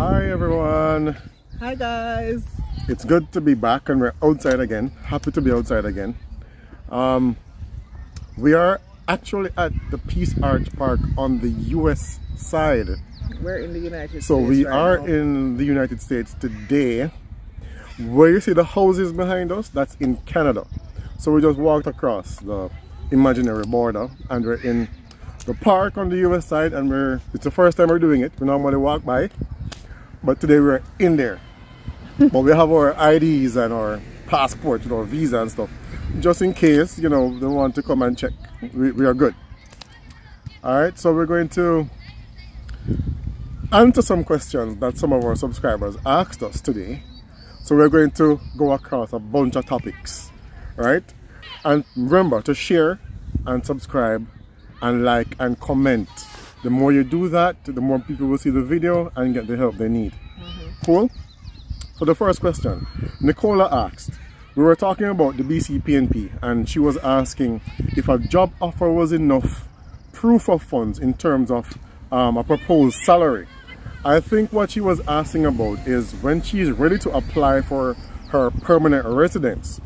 Hi everyone. Hi guys. It's good to be back and we're outside again. Happy to be outside again. We are actually at the Peace Arch Park on the US side. We're in the United States. So we right are now. in the United States today. Where you see the houses behind us, that's in Canada. So we just walked across the imaginary border and we're in the park on the US side, and it's the first time we're doing it. We normally walk by, but today we're in there. But we have our IDs and our passport, our visa and stuff, just in case, you know, they want to come and check. We are good. Alright, so we're going to answer some questions that some of our subscribers asked us today. So we're going to go across a bunch of topics, right? And remember to share and subscribe and like and comment. The more you do that, the more people will see the video and get the help they need. Cool? So the first question, Nicola asked, we were talking about the BC and she was asking if a job offer was enough proof of funds in terms of a proposed salary. I think what she was asking about is when she is ready to apply for her permanent residence,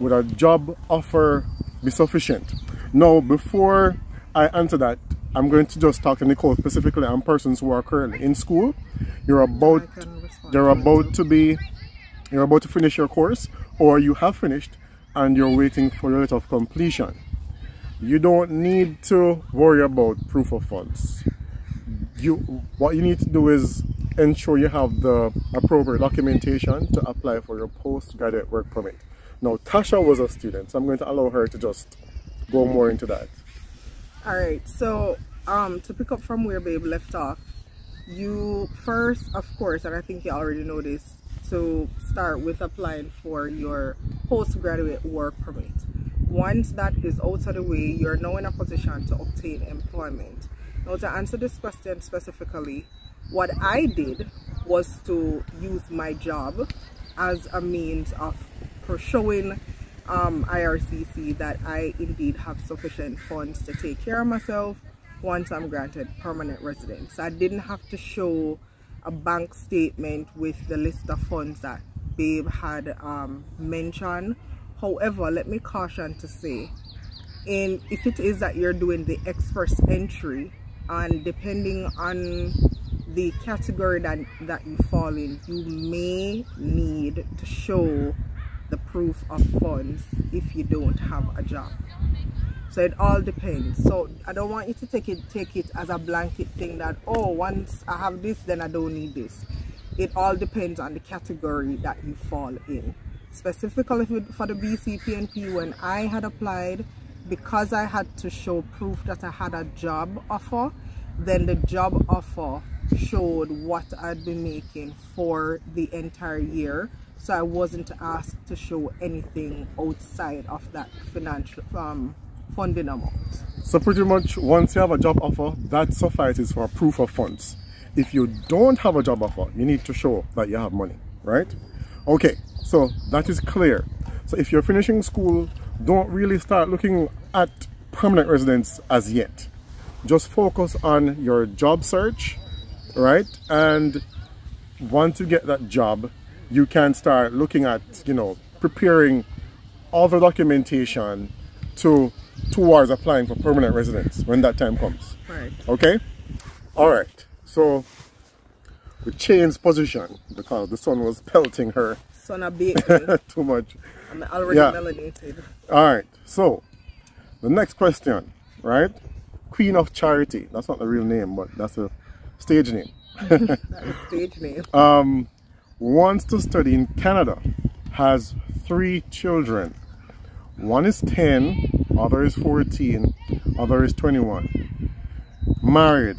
would a job offer be sufficient? Now, before I answer that, I'm going to just talk to Nicole specifically on persons who are currently in school. You're about to finish your course, or you have finished and you're waiting for your letter of completion. You don't need to worry about proof of funds. What you need to do is ensure you have the appropriate documentation to apply for your postgraduate work permit. Now, Tasha was a student, so I'm going to allow her to just go more into that. Alright, so to pick up from where Babe left off, you first, of course, and I think you already know this, to start with applying for your postgraduate work permit. Once that is out of the way, you're now in a position to obtain employment. Now, to answer this question specifically, what I did was to use my job as a means of showing IRCC that I indeed have sufficient funds to take care of myself once I'm granted permanent residence. I didn't have to show a bank statement with the list of funds that Babe had mentioned. However, let me caution to say, if it is that you're doing the express entry, and depending on the category that you fall in, you may need to show the proof of funds if you don't have a job. So it all depends. So I don't want you to take it as a blanket thing that, oh, once I have this, then I don't need this. It all depends on the category that you fall in. Specifically for the BC, when I had applied, because I had to show proof that I had a job offer, then the job offer showed what I'd been making for the entire year. So I wasn't asked to show anything outside of that financial funding amount. So pretty much once you have a job offer, that suffices for proof of funds. If you don't have a job offer, you need to show that you have money, right? Okay, so that is clear. So if you're finishing school, don't really start looking at permanent residence as yet. Just focus on your job search, right? And once you get that job, you can start looking at, you know, preparing all the documentation towards applying for permanent residence when that time comes. Right. Okay? Alright. So we changed position because the sun was pelting her. Sun a bit too much. I'm already melanated. Alright, so the next question, right? Queen of Charity. That's not the real name, but that's a stage name. That is stage name. Wants to study in Canada. Has 3 children. One is 10, other is 14, other is 21. Married,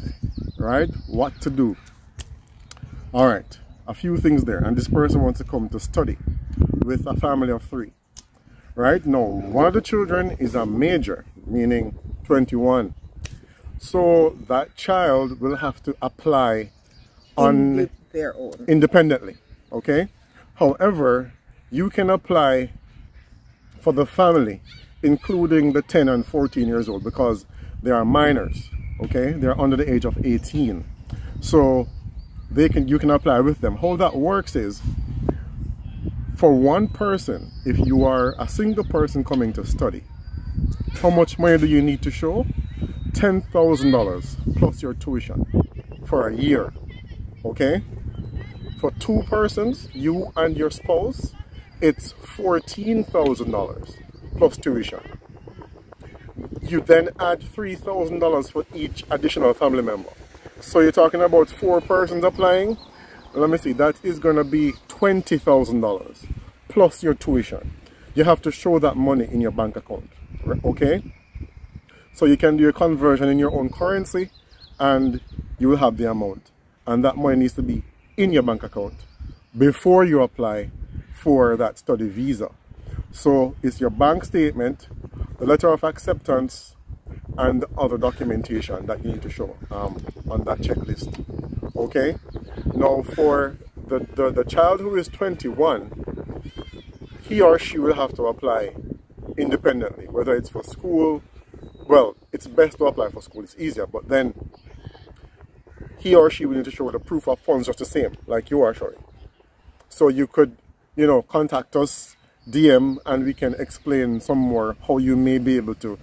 right? What to do? Alright, a few things there. And this person wants to come to study with a family of 3. Right? Now, one of the children is a major, meaning 21. So that child will have to apply on their own independently. Okay? However, you can apply for the family, including the 10 and 14 years old, because they are minors. Okay? They are under the age of 18. So you can apply with them. How that works is, for one person, if you are a single person coming to study, how much money do you need to show? $10,000 plus your tuition for a year. Okay? For two persons, you and your spouse, it's $14,000 plus tuition. You then add $3,000 for each additional family member. So you're talking about 4 persons applying. Let me see, that is going to be $20,000 plus your tuition. You have to show that money in your bank account. Okay? So you can do a conversion in your own currency and you will have the amount. And that money needs to be in your bank account before you apply for that study visa. So it's your bank statement, the letter of acceptance, and the other documentation that you need to show on that checklist. Okay? Now for the child who is 21, he or she will have to apply independently, whether it's for school. Well, it's best to apply for school, it's easier, but then he or she will need to show the proof of funds just the same, like you are showing. So you could, you know, contact us, DM, and we can explain some more how you may be able to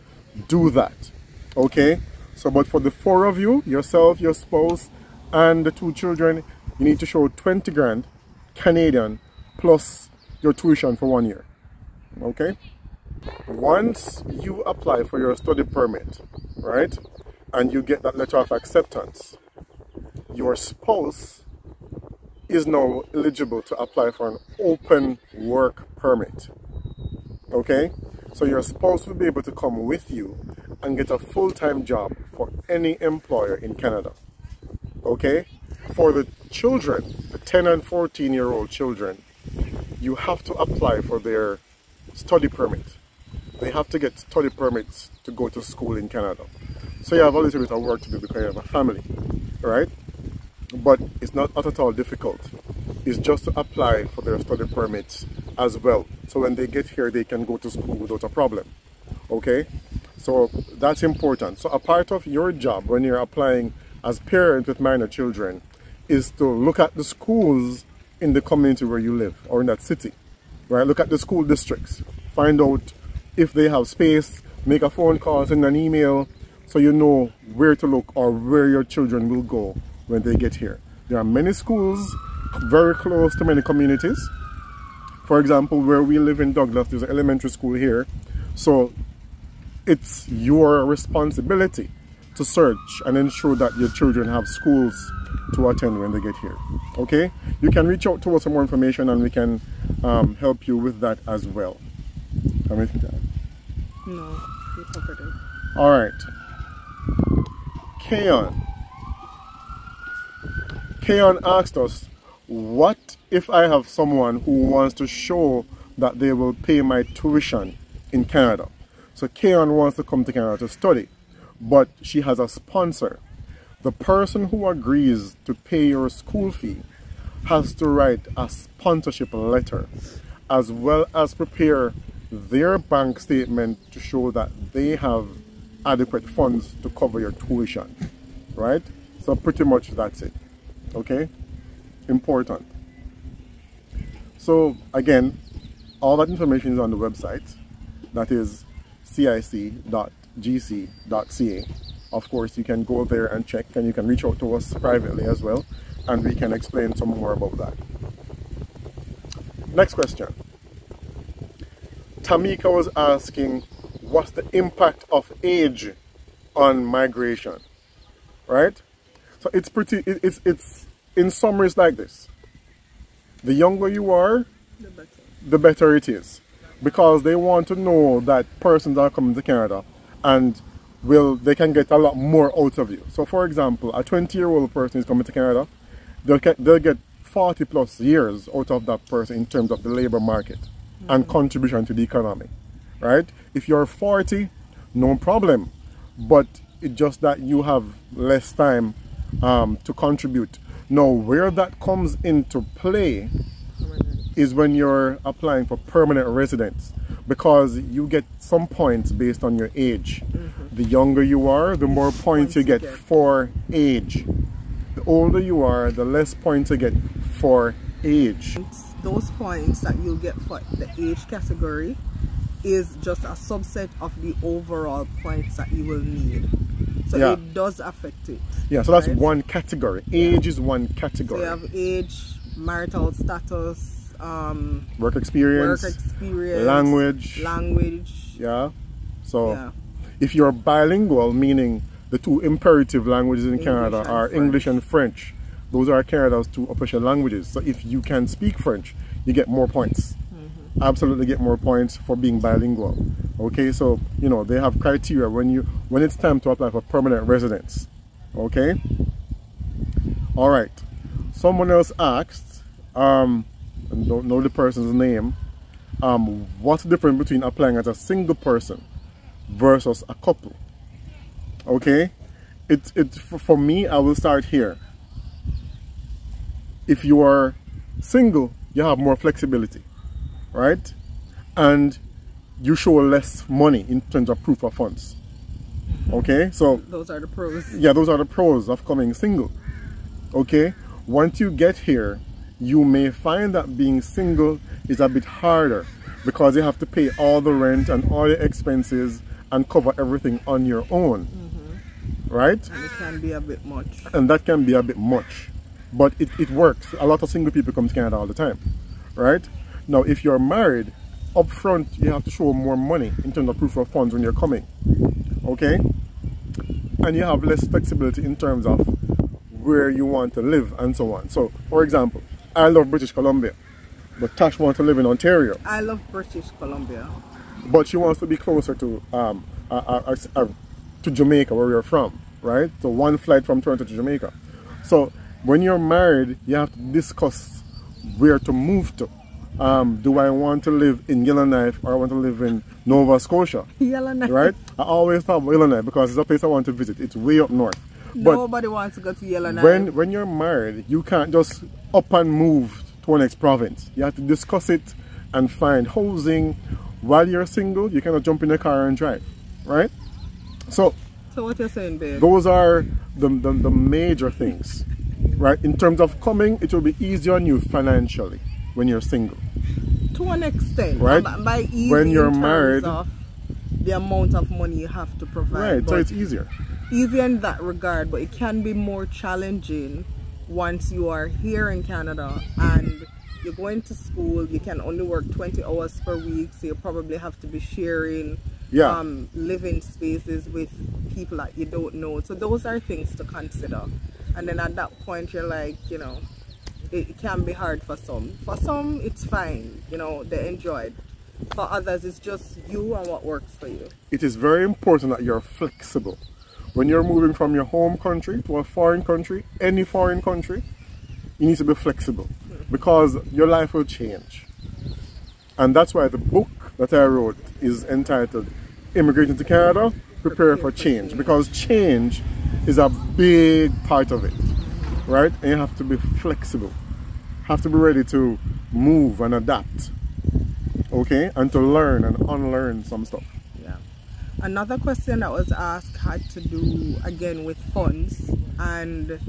do that. Okay? So, but for the 4 of you, yourself, your spouse, and the 2 children, you need to show 20 grand Canadian plus your tuition for 1 year. Okay? Once you apply for your study permit, right, and you get that letter of acceptance, your spouse is now eligible to apply for an open work permit. Okay? So your spouse will be able to come with you and get a full-time job for any employer in Canada. Okay? For the children, the 10 and 14-year-old children, you have to apply for their study permit. They have to get study permits to go to school in Canada. So you have a little bit of work to do because you have a family, right? But it's not at all difficult. It's just to apply for their study permits as well. So when they get here, they can go to school without a problem. Okay? So that's important. So a part of your job when you're applying as parents with minor children is to look at the schools in the community where you live or in that city, right? Look at the school districts. Find out if they have space, make a phone call, send an email, so you know where to look or where your children will go when they get here. There are many schools very close to many communities. For example, where we live in Douglas, there's an elementary school here. So it's your responsibility to search and ensure that your children have schools to attend when they get here. Okay? You can reach out to us for more information and we can help you with that as well. Anything to add? No, you covered it. All right. Kayon asked us, what if I have someone who wants to show that they will pay my tuition in Canada? So Kayon wants to come to Canada to study, but she has a sponsor. The person who agrees to pay your school fee has to write a sponsorship letter, as well as prepare their bank statement to show that they have adequate funds to cover your tuition, right? So pretty much that's it. Okay? Important. So again, all that information is on the website. That is cic.gc.ca. Of course, you can go there and check, and you can reach out to us privately as well, and we can explain some more about that. Next question. Tamika was asking, what's the impact of age on migration? Right? So it's pretty, it's in summary it's like this. The younger you are, the better it is. Because they want to know that persons are coming to Canada and they can get a lot more out of you. So for example, a 20-year-old person is coming to Canada, they'll get 40 plus years out of that person in terms of the labor market and contribution to the economy, right? If you're 40, no problem, but it's just that you have less time to contribute. Now, where that comes into play is when you're applying for permanent residence, because you get some points based on your age. The younger you are, the more points you get for age. The older you are, the less points you get for age. Those points that you get for the age category is just a subset of the overall points that you will need. So yeah. It does affect it. Yeah, so that's right? One category. Age is one category. So you have age, marital status, work experience, language. Yeah. So yeah. If you're bilingual, meaning the two imperative languages in Canada are English and French. Those are Canada's two official languages. So if you can speak French, you get more points. Absolutely get more points for being bilingual. Okay, so you know they have criteria when it's time to apply for permanent residence. Okay. All right. Someone else asked, and don't know the person's name. What's the difference between applying as a single person versus a couple? Okay, for me, I will start here. If you are single, you have more flexibility, right? And you show less money in terms of proof of funds. Okay, so those are the pros. Yeah, those are the pros of coming single. Okay, once you get here, you may find that being single is a bit harder because you have to pay all the rent and all the expenses and cover everything on your own. Right? And it can be a bit much. And that can be a bit much. But it works. A lot of single people come to Canada all the time. Right? Now, if you're married, up front, you have to show more money in terms of proof of funds when you're coming. Okay? And you have less flexibility in terms of where you want to live and so on. So, for example, I love British Columbia, but Tash wants to live in Ontario. I love British Columbia. But she wants to be closer to Jamaica, where we're from, right? So one flight from Toronto to Jamaica. So when you're married, you have to discuss where to move to. Do I want to live in Yellowknife or I want to live in Nova Scotia? Yellowknife. Right? I always thought about Yellowknife because it's a place I want to visit. It's way up north. But nobody wants to go to Yellowknife. When you're married, you can't just up and move to a next province. You have to discuss it and find housing. While you're single, you cannot jump in the car and drive, right? So what you're saying, babe? Those are the major things, right? In terms of coming, it will be easier on you financially when you're single. To an extent, right? By easy when you're in terms married, of the amount of money you have to provide. Right, so it's easier. Easy in that regard, but it can be more challenging once you are here in Canada and you're going to school. You can only work 20 hours per week, so you probably have to be sharing living spaces with people that you don't know. So those are things to consider. And then at that point, you're like, you know, it can be hard for some. For some, it's fine, you know, they enjoy it. For others, it's just you and what works for you. It is very important that you're flexible. When you're moving from your home country to a foreign country, any foreign country, you need to be flexible because your life will change. And that's why the book that I wrote is entitled Immigrating to Canada, Prepare for Change, because change is a big part of it, right? And you have to be flexible, have to be ready to move and adapt, okay, and to learn and unlearn some stuff. Yeah. Another question that was asked had to do again with funds and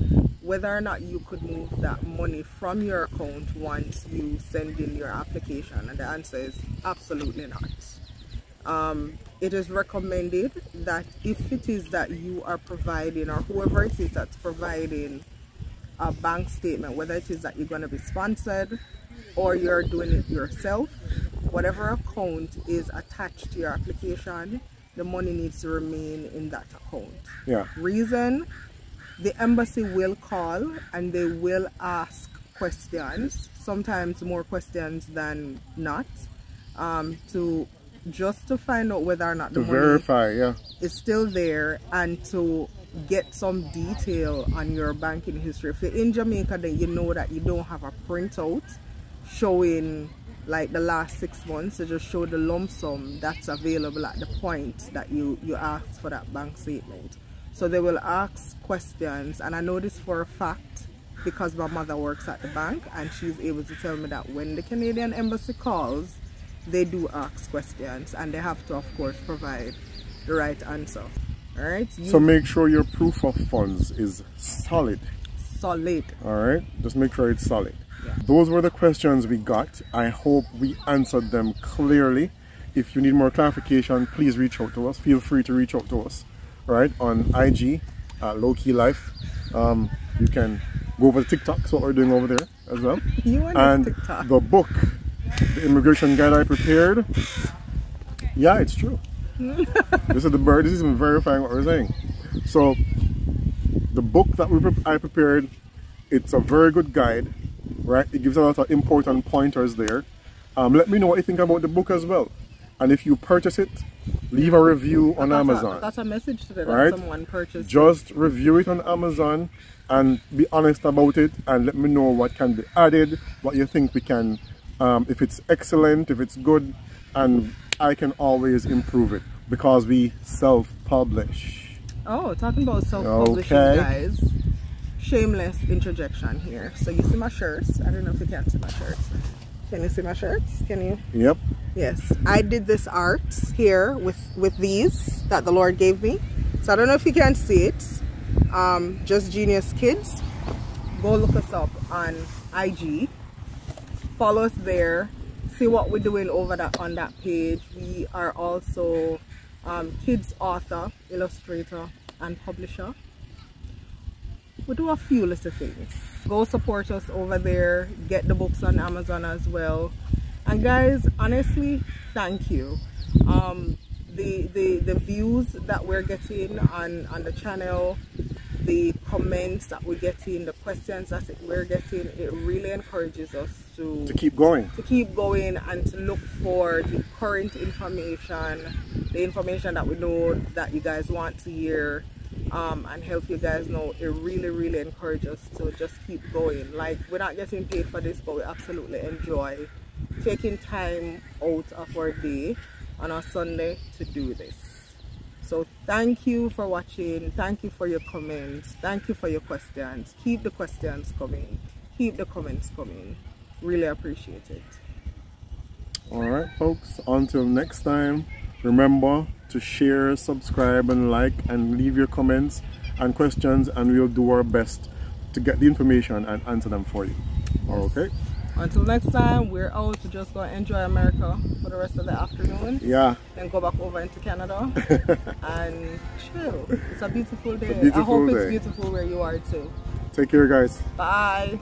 whether or not you could move that money from your account once you send in your application, and the answer is absolutely not. It is recommended that if it is that you are providing, or whoever it is that's providing a bank statement, whether it is that you're going to be sponsored or you're doing it yourself, whatever account is attached to your application, the money needs to remain in that account. Yeah. Reason, the embassy will call and they will ask questions, sometimes more questions than not, just to find out whether or not the money verify, is still there and to get some detail on your banking history. If you're in Jamaica, then you know that you don't have a printout showing like the last 6 months, to just show the lump sum that's available at the point that you ask for that bank statement. So they will ask questions, and I know this for a fact because my mother works at the bank and she's able to tell me that when the Canadian embassy calls, they do ask questions and they have to, of course, provide the right answer. All right, so make sure your proof of funds is solid. solid. All right, just make sure it's solid. Yeah. Those were the questions we got. I hope we answered them clearly. If you need more clarification, please reach out to us. Feel free to reach out to us, right, on IG, Low Key Life. You can go over to TikTok, so what we're doing over there as well. You and TikTok. The book, the immigration guide I prepared. Yeah, it's true. This is the bird. This is even verifying what we're saying. So the book that I prepared, it's a very good guide, right? It gives a lot of important pointers there. Let me know what you think about the book as well. And if you purchase it, leave a review on Amazon. That's a message today that right? someone purchased. Just review it on Amazon and be honest about it, and let me know what can be added, what you think we can, if it's excellent, if it's good, and I can always improve it because we self-publish. Oh, talking about self-publishing, guys. Shameless interjection here. So you see my shirts. I don't know if you can see my shirts. Can you see my shirts? Can you? Yep. Yes, I did this art here with these that the Lord gave me. So I don't know if you can see it. Just Genius Kids. Go look us up on IG. Follow us there. See what we're doing over on that page. We are also kids author, illustrator, and publisher. We do a few little things. Go support us over there. Get the books on Amazon as well. And guys, honestly, thank you. The views that we're getting on the channel, the comments that we're getting, the questions that we're getting, it really encourages us to keep going. To keep going and to look for the current information, the information that we know that you guys want to hear, and help you guys know. It really encourages us to just keep going. Like, we're not getting paid for this, but we absolutely enjoy taking time out of our day on a Sunday to do this. So thank you for watching. Thank you for your comments. Thank you for your questions. Keep the questions coming. Keep the comments coming. Really appreciate it. All right, folks, until next time, remember to share, subscribe, and like, and leave your comments and questions, and we'll do our best to get the information and answer them for you. Okay? Until next time, we're out to just go enjoy America for the rest of the afternoon. Yeah. Then go back over into Canada and chill. It's a beautiful day. It's a beautiful I hope day. it's beautiful where you are too. Take care, guys. Bye.